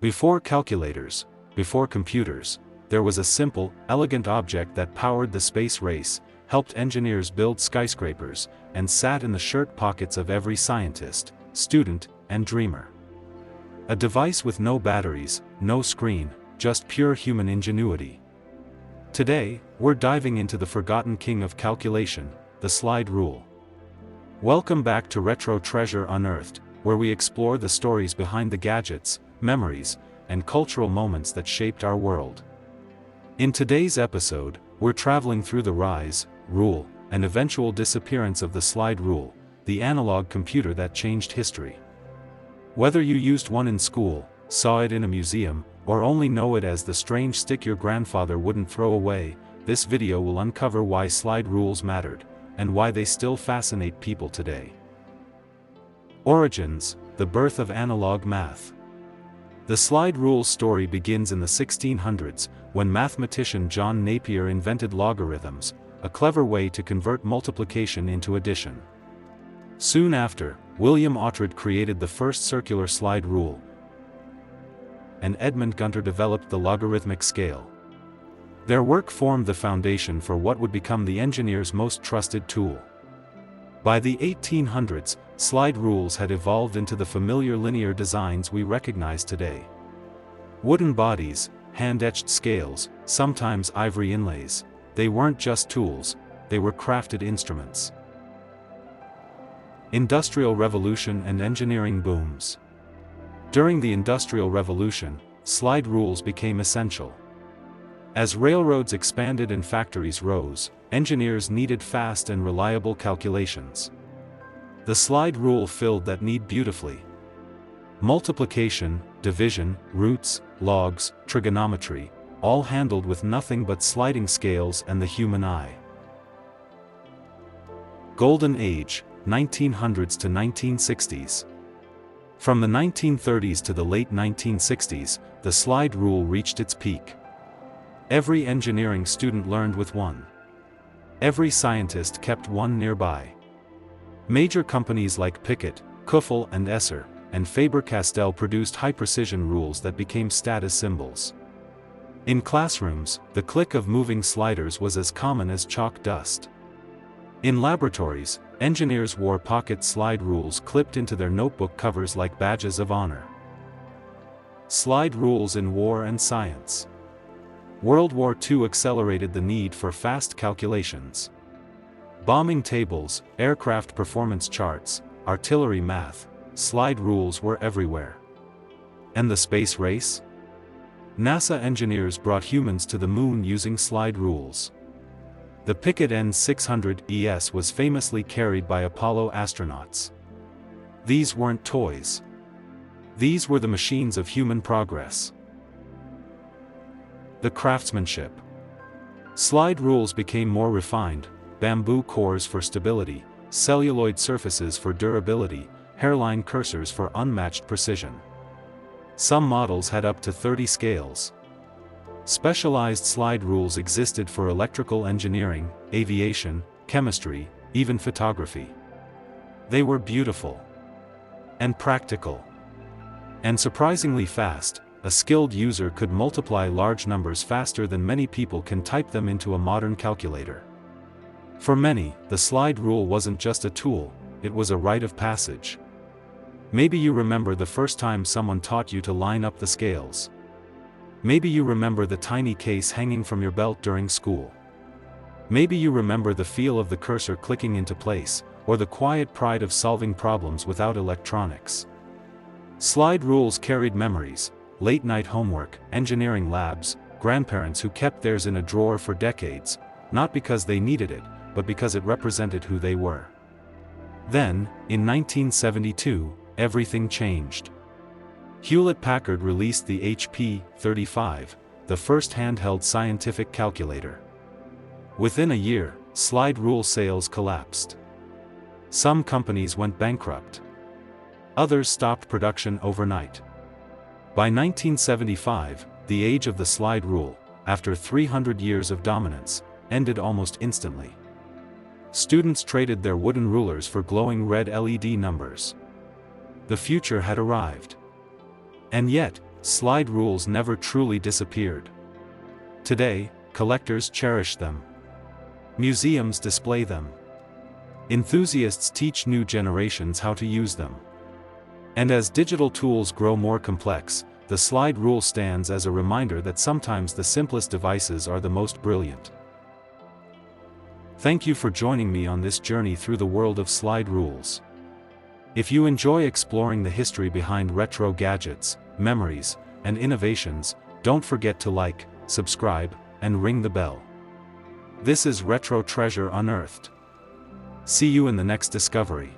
Before calculators, before computers, there was a simple, elegant object that powered the space race, helped engineers build skyscrapers, and sat in the shirt pockets of every scientist, student, and dreamer. A device with no batteries, no screen, just pure human ingenuity. Today, we're diving into the forgotten king of calculation, the slide rule. Welcome back to Retro Treasure Unearthed, where we explore the stories behind the gadgets, memories, and cultural moments that shaped our world. In today's episode, we're traveling through the rise, rule, and eventual disappearance of the slide rule, the analog computer that changed history. Whether you used one in school, saw it in a museum, or only know it as the strange stick your grandfather wouldn't throw away, this video will uncover why slide rules mattered, and why they still fascinate people today. Origins, the birth of analog math. The slide rule story begins in the 1600s, when mathematician John Napier invented logarithms, a clever way to convert multiplication into addition. Soon after, William Oughtred created the first circular slide rule, and Edmund Gunter developed the logarithmic scale. Their work formed the foundation for what would become the engineer's most trusted tool. By the 1800s, slide rules had evolved into the familiar linear designs we recognize today. Wooden bodies, hand-etched scales, sometimes ivory inlays, they weren't just tools, they were crafted instruments. Industrial Revolution and engineering booms. During the Industrial Revolution, slide rules became essential. As railroads expanded and factories rose, engineers needed fast and reliable calculations. The slide rule filled that need beautifully. Multiplication, division, roots, logs, trigonometry, all handled with nothing but sliding scales and the human eye. Golden Age, 1900s to 1960s. From the 1930s to the late 1960s, the slide rule reached its peak. Every engineering student learned with one. Every scientist kept one nearby. Major companies like Pickett, Kuffel and Esser, and Faber-Castell produced high-precision rules that became status symbols. In classrooms, the click of moving sliders was as common as chalk dust. In laboratories, engineers wore pocket slide rules clipped into their notebook covers like badges of honor. Slide rules in war and science. World War II accelerated the need for fast calculations. Bombing tables, aircraft performance charts, artillery math, slide rules were everywhere. And the space race? NASA engineers brought humans to the moon using slide rules. The Pickett N600 ES was famously carried by Apollo astronauts. These weren't toys. These were the machines of human progress. The craftsmanship. Slide rules became more refined, bamboo cores for stability, celluloid surfaces for durability, hairline cursors for unmatched precision. Some models had up to 30 scales. Specialized slide rules existed for electrical engineering, aviation, chemistry, even photography. They were beautiful and practical and surprisingly fast. A skilled user could multiply large numbers faster than many people can type them into a modern calculator. For many, the slide rule wasn't just a tool, it was a rite of passage. Maybe you remember the first time someone taught you to line up the scales. Maybe you remember the tiny case hanging from your belt during school. Maybe you remember the feel of the cursor clicking into place, or the quiet pride of solving problems without electronics. Slide rules carried memories. Late-night homework, engineering labs, grandparents who kept theirs in a drawer for decades, not because they needed it, but because it represented who they were. Then, in 1972, everything changed. Hewlett-Packard released the HP 35, the first handheld scientific calculator. Within a year, slide rule sales collapsed. Some companies went bankrupt. Others stopped production overnight. By 1975, the age of the slide rule, after 300 years of dominance, ended almost instantly. Students traded their wooden rulers for glowing red LED numbers. The future had arrived. And yet, slide rules never truly disappeared. Today, collectors cherish them. Museums display them. Enthusiasts teach new generations how to use them. And as digital tools grow more complex, the slide rule stands as a reminder that sometimes the simplest devices are the most brilliant. Thank you for joining me on this journey through the world of slide rules. If you enjoy exploring the history behind retro gadgets, memories, and innovations, don't forget to like, subscribe, and ring the bell. This is Retro Treasure Unearthed. See you in the next discovery.